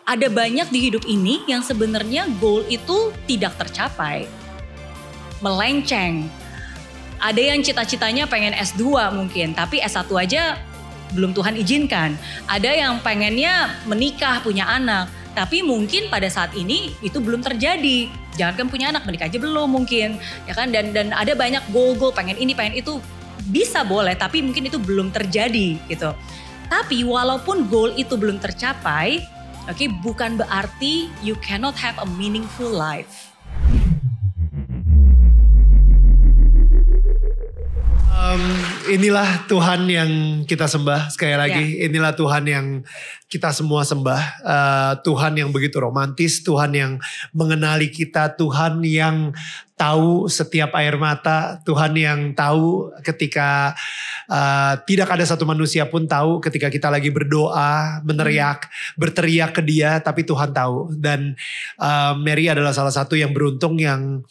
ada banyak di hidup ini yang sebenarnya goal itu tidak tercapai. Melenceng. Ada yang cita-citanya pengen S2 mungkin, tapi S1 aja belum Tuhan izinkan. Ada yang pengennya menikah, punya anak, tapi mungkin pada saat ini itu belum terjadi. Jangankan punya anak, menikah aja belum mungkin, ya kan? Dan ada banyak goal pengen ini, pengen itu, bisa boleh, tapi mungkin itu belum terjadi gitu. Tapi walaupun goal itu belum tercapai, oke, bukan berarti you cannot have a meaningful life. Inilah Tuhan yang kita sembah sekali lagi. Inilah Tuhan yang kita semua sembah. Tuhan yang begitu romantis, Tuhan yang mengenali kita, Tuhan yang tahu setiap air mata, Tuhan yang tahu ketika tidak ada satu manusia pun tahu ketika kita lagi berdoa, berteriak ke Dia, tapi Tuhan tahu. Dan Mary adalah salah satu yang beruntung yang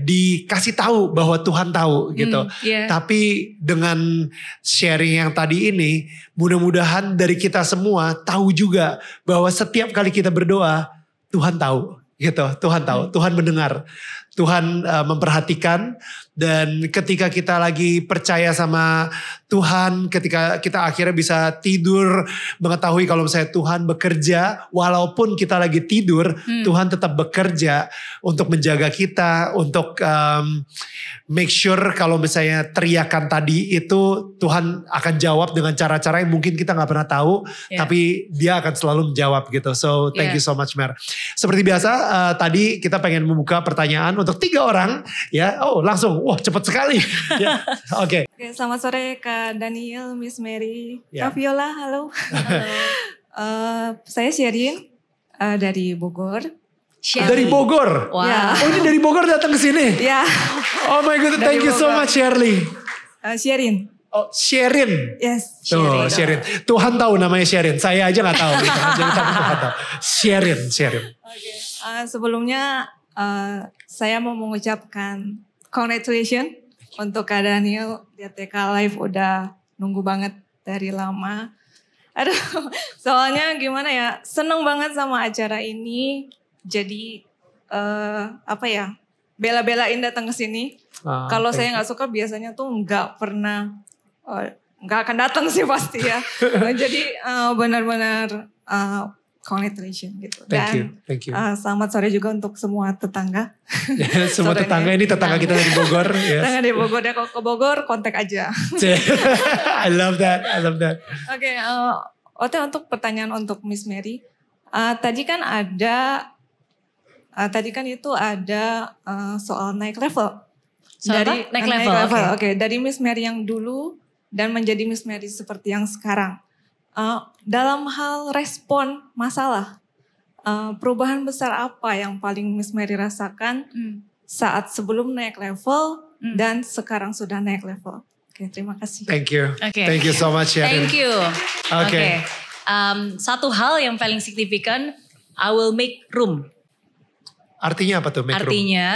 dikasih tahu bahwa Tuhan tahu gitu. Tapi dengan sharing yang tadi ini, mudah-mudahan dari kita semua tahu juga bahwa setiap kali kita berdoa, Tuhan tahu gitu. Tuhan tahu, Tuhan mendengar, Tuhan memperhatikan. Dan ketika kita lagi percaya sama Tuhan, ketika kita akhirnya bisa tidur mengetahui kalau misalnya Tuhan bekerja, walaupun kita lagi tidur, Tuhan tetap bekerja untuk menjaga kita, untuk make sure kalau misalnya teriakan tadi itu Tuhan akan jawab dengan cara-cara yang mungkin kita gak pernah tahu, tapi Dia akan selalu menjawab gitu. So thank you so much, Mer. Seperti biasa tadi kita pengen membuka pertanyaan untuk 3 orang ya. Oh langsung, wah cepat sekali. Oke. Selamat sore Kak Daniel, Miss Mary, Kak Viola, halo. Saya Sherin dari Bogor. Dari Bogor? Wow. Oh ini dari Bogor datang ke sini? Ya. Oh my god, thank you so much Shirley. Sherin. Oh Sherin. Yes. Tuh Sherin. Tuhan tahu namanya Sherin. Saya aja gak tahu. Jadi tapi Tuhan tahu. Sherin. Okay. Sebelumnya saya mau mengucapkan congratulations untuk Kak Daniel. Di TK Live udah nunggu banget dari lama. Aduh, soalnya gimana ya, seneng banget sama acara ini. Jadi bela-belain datang ke sini. Kalau saya nggak suka biasanya tuh nggak akan datang sih pasti ya. Jadi benar-benar congratulations gitu. Thank you. Selamat sore juga untuk semua tetangga. Semua tetangga ini tetangga kita dari Bogor. Yes. Tetangga dari Bogor, ya kalau ke Bogor kontak aja. I love that. Oke, untuk pertanyaan untuk Miss Mary. Tadi kan itu ada soal naik level. Naik level. Oke, dari Miss Mary yang dulu dan menjadi Miss Mary seperti yang sekarang. Dalam hal respon masalah, perubahan besar apa yang paling Miss Mary rasakan saat sebelum naik level dan sekarang sudah naik level? Oke, terima kasih. Thank you. Thank you so much Sharon. Thank you. Oke. Satu hal yang paling signifikan, I will make room. Artinya apa tuh make room? Artinya,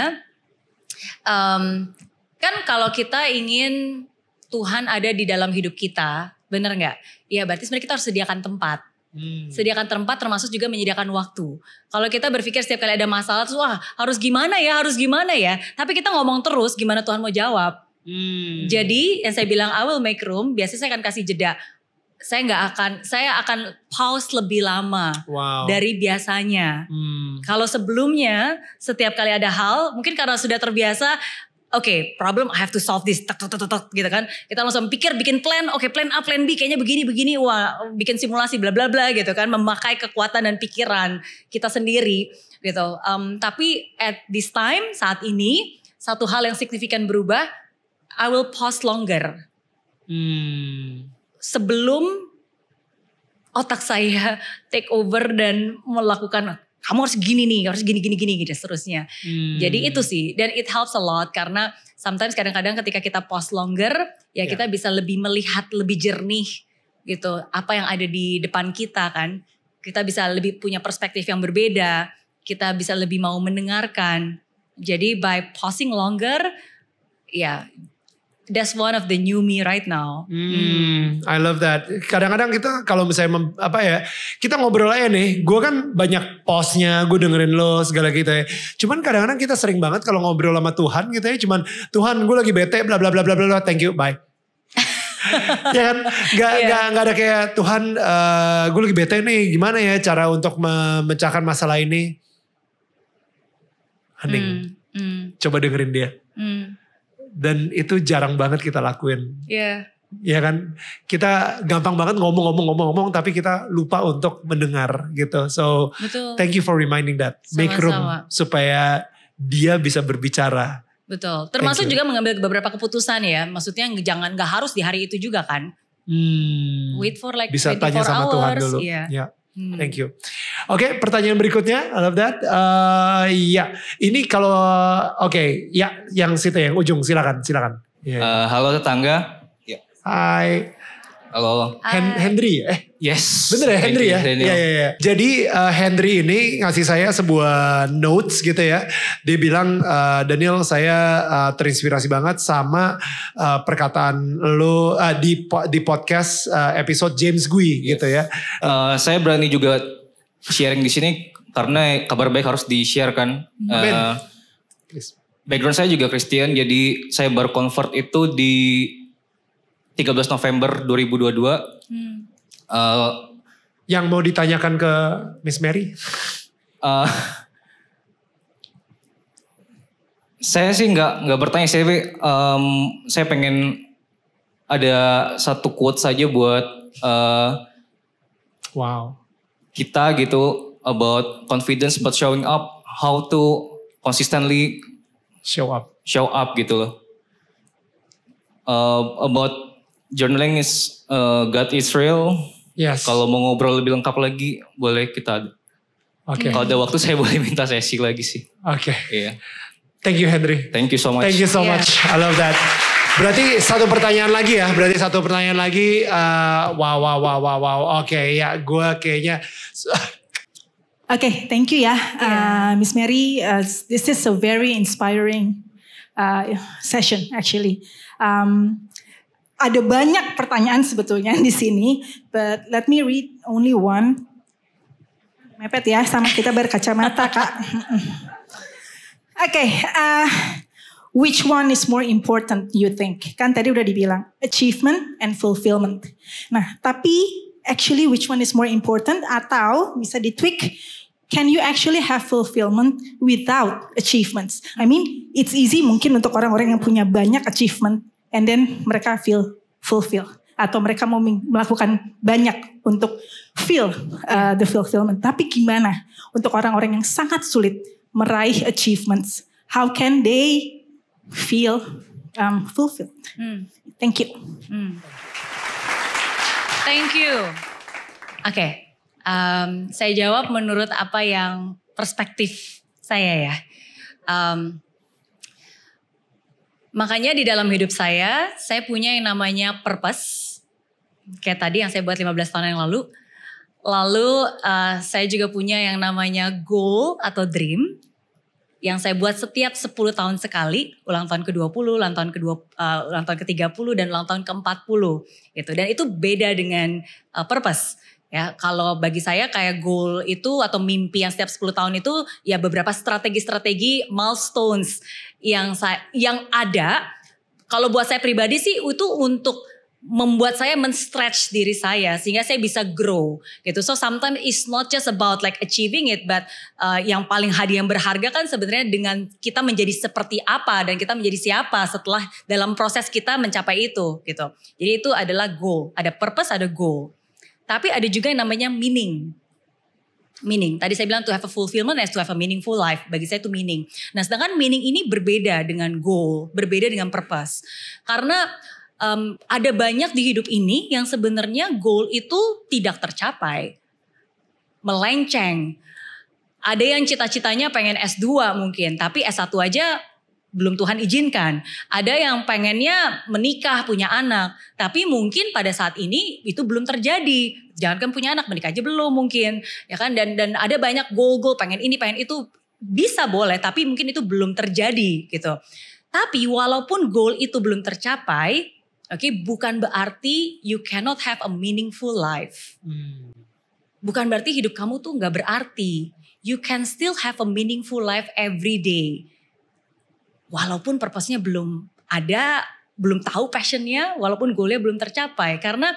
kan kalau kita ingin Tuhan ada di dalam hidup kita, bener gak? Ya berarti sebenarnya kita harus sediakan tempat. Sediakan tempat termasuk juga menyediakan waktu. Kalau kita berpikir setiap kali ada masalah, terus wah harus gimana ya. Tapi kita ngomong terus gimana Tuhan mau jawab. Jadi yang saya bilang I will make room, biasanya saya akan kasih jeda. Saya akan pause lebih lama dari biasanya. Kalau sebelumnya setiap kali ada hal, mungkin karena sudah terbiasa, problem I have to solve this, gitu kan. Kita langsung bikin plan, plan A, plan B, kayaknya begini, wah bikin simulasi bla bla bla gitu kan, memakai kekuatan dan pikiran kita sendiri gitu. Tapi at this time, saat ini, satu hal yang signifikan berubah, I will pause longer. Sebelum otak saya take over dan melakukan kamu harus gini nih, harus gini gitu seterusnya. Jadi itu sih, dan it helps a lot karena sometimes kadang-kadang ketika kita pause longer, ya kita bisa lebih melihat lebih jernih gitu apa yang ada di depan kita kan. Kita bisa lebih punya perspektif yang berbeda, kita bisa lebih mau mendengarkan. Jadi by pausing longer, ya that's one of the new me right now. I love that. Kadang-kadang kita kalau misalnya kita ngobrol aja nih. Gue kan banyak postnya, gue dengerin lo segala gitu ya. Cuman kadang-kadang kita sering banget kalau ngobrol sama Tuhan gitu ya. Cuman Tuhan gue lagi bete bla bla bla bla bla. Thank you, bye. Ya kan, nggak ada kayak Tuhan, gue lagi bete nih, gimana ya cara untuk memecahkan masalah ini? Hening, coba dengerin dia. Dan itu jarang banget kita lakuin. Ya kan, kita gampang banget ngomong, tapi kita lupa untuk mendengar gitu. So, betul. Thank you for reminding that. Make room supaya dia bisa berbicara. Betul, termasuk juga mengambil beberapa keputusan ya. Maksudnya gak harus di hari itu juga kan. Wait for like bisa 24 tanya sama hours. Tuhan dulu. Ya. Thank you. Oke, pertanyaan berikutnya, I love that. Ini kalau yang situ yang ujung, silakan. Halo tetangga. Hai. Halo. Henry ya? Yes. Bener ya Henry ya? Iya. Jadi Henry ini ngasih saya sebuah notes gitu ya. Dia bilang, Daniel saya terinspirasi banget sama perkataan lo di podcast episode James Gui gitu ya. Saya berani juga sharing di sini karena kabar baik harus di-share kan. Background saya juga Kristen, jadi saya baru convert itu di 13 November 2022. Yang mau ditanyakan ke Miss Mary? Saya sih nggak bertanya. Saya pengen ada satu quote saja buat kita gitu, about confidence but showing up, how to consistently show up gitu loh. About journaling is God is real. Yes. Kalau mau ngobrol lebih lengkap lagi, boleh kita. Oke. Kalau ada waktu saya boleh minta sesi lagi sih. Oke. Iya. Thank you Henry. Thank you so much. Thank you so much. I love that. Berarti satu pertanyaan lagi ya. Wow. Oke, ya gue kayaknya. Okay, thank you ya, Miss Mary. This is a very inspiring session actually. Ada banyak pertanyaan sebetulnya di sini, but let me read only one. Mepet ya, sama kita berkacamata Kak. Okay, which one is more important you think? Kan tadi udah dibilang achievement and fulfillment. Nah, tapi actually which one is more important atau bisa ditweak? Can you actually have fulfillment without achievements? I mean, it's easy mungkin untuk orang-orang yang punya banyak achievement and then mereka feel fulfilled. Atau mereka mau melakukan banyak untuk feel the fulfillment. Tapi gimana untuk orang-orang yang sangat sulit meraih achievements? How can they feel fulfilled? Thank you. Thank you. Oke. Saya jawab menurut apa yang perspektif saya ya. Makanya di dalam hidup saya punya yang namanya purpose. Kayak tadi yang saya buat 15 tahun yang lalu. Lalu saya juga punya yang namanya goal atau dream. Yang saya buat setiap 10 tahun sekali. Ulang tahun ke-20, ulang tahun ke-30 dan ulang tahun ke-40. Gitu. Dan itu beda dengan purpose. Ya, kalau bagi saya kayak goal itu atau mimpi yang setiap 10 tahun itu ya beberapa strategi milestones yang ada. Kalau buat saya pribadi sih itu untuk membuat saya men-stretch diri saya sehingga saya bisa grow gitu. So sometimes it's not just about like achieving it, but yang paling hadiah yang berharga kan sebenarnya dengan kita menjadi seperti apa dan kita menjadi siapa setelah dalam proses kita mencapai itu gitu. Jadi itu adalah goal, ada purpose, ada goal. Tapi ada juga yang namanya meaning. Meaning, tadi saya bilang to have a fulfillment as to have a meaningful life. Bagi saya itu meaning. Nah sedangkan meaning ini berbeda dengan goal, berbeda dengan purpose. Karena ada banyak di hidup ini yang sebenarnya goal itu tidak tercapai. Melenceng. Ada yang cita-citanya pengen S2 mungkin, tapi S1 aja belum Tuhan izinkan. Ada yang pengennya menikah, punya anak. Tapi mungkin pada saat ini itu belum terjadi. Jangankan punya anak, menikah aja belum mungkin. Ya kan? Dan ada banyak goal-goal, pengen ini, pengen itu. Bisa boleh, tapi mungkin itu belum terjadi gitu. Tapi walaupun goal itu belum tercapai, bukan berarti you cannot have a meaningful life. Bukan berarti hidup kamu tuh gak berarti. You can still have a meaningful life every day. Walaupun purpose-nya belum ada, belum tahu passion-nya, walaupun goal-nya belum tercapai. Karena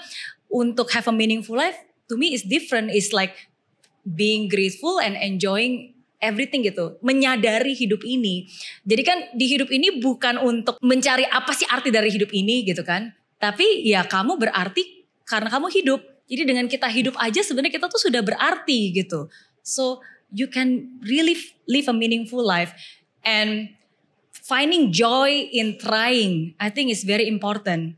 untuk have a meaningful life, to me is different. It's like being grateful and enjoying everything gitu, menyadari hidup ini. Jadi kan di hidup ini bukan untuk mencari apa sih arti dari hidup ini gitu kan. Tapi ya kamu berarti karena kamu hidup. Jadi dengan kita hidup aja sebenarnya kita tuh sudah berarti gitu. So you can really live a meaningful life. And finding joy in trying, I think is very important.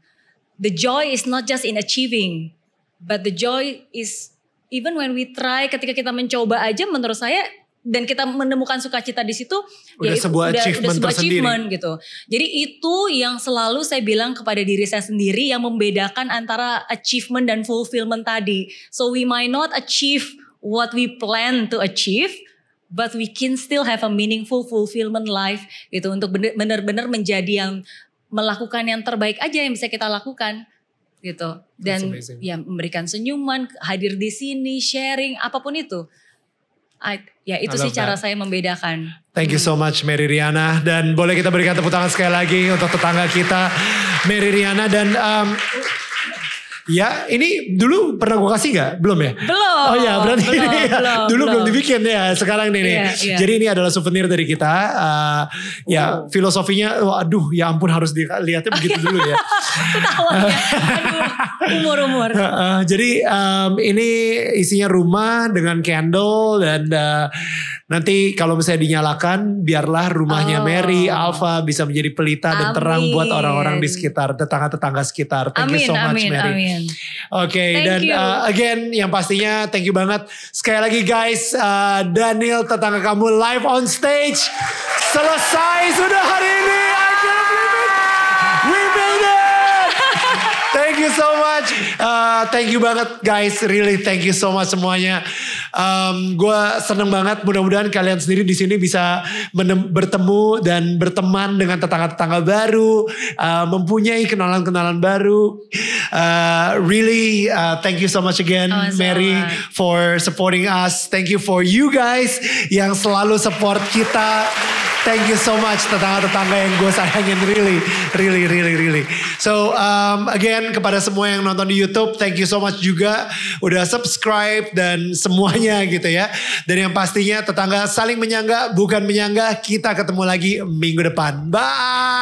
The joy is not just in achieving, but the joy is even when we try, ketika kita mencoba aja menurut saya, dan kita menemukan sukacita di situ, udah sebuah achievement gitu. Jadi itu yang selalu saya bilang kepada diri saya sendiri yang membedakan antara achievement dan fulfillment tadi. So we might not achieve what we plan to achieve, but we can still have a meaningful fulfillment life gitu, untuk benar-benar menjadi yang melakukan yang terbaik aja yang bisa kita lakukan gitu. Dan ya memberikan senyuman, hadir di sini, sharing, apapun itu. Ya itu sih cara saya membedakan. Thank you so much Mary Riana. Dan boleh kita berikan tepuk tangan sekali lagi untuk tetangga kita Mary Riana. Dan ya ini dulu pernah gue kasih gak? Belum ya? Belum. Oh ya berarti dulu belum dibikin ya, sekarang nih. Yeah. Jadi ini adalah souvenir dari kita. Ya filosofinya, aduh ya ampun harus dilihatnya begitu dulu ya. Ketawa ya, aduh umur. Jadi ini isinya rumah dengan candle dan nanti kalau misalnya dinyalakan biarlah rumahnya Mary, Alpha bisa menjadi pelita dan terang buat orang-orang di sekitar, tetangga-tetangga sekitar. Thank you so much Mary. Amin. Oke, dan again yang pastinya thank you banget. Sekali lagi guys, Daniel tetangga kamu live on stage. Selesai sudah hari ini. I can't believe it. We made it. Thank you so much. Thank you banget guys. Really thank you so much semuanya. Gue seneng banget. Mudah-mudahan kalian sendiri di sini bisa bertemu dan berteman dengan tetangga-tetangga baru, mempunyai kenalan-kenalan baru. Really, thank you so much again, Mary, for supporting us. Thank you for you guys yang selalu support kita. Thank you so much tetangga-tetangga yang gue sayangin, really. So again kepada semua yang nonton di YouTube, thank you so much juga udah subscribe dan semuanya gitu ya. Dan yang pastinya tetangga saling menyangga bukan menyangga. Kita ketemu lagi minggu depan. Bye.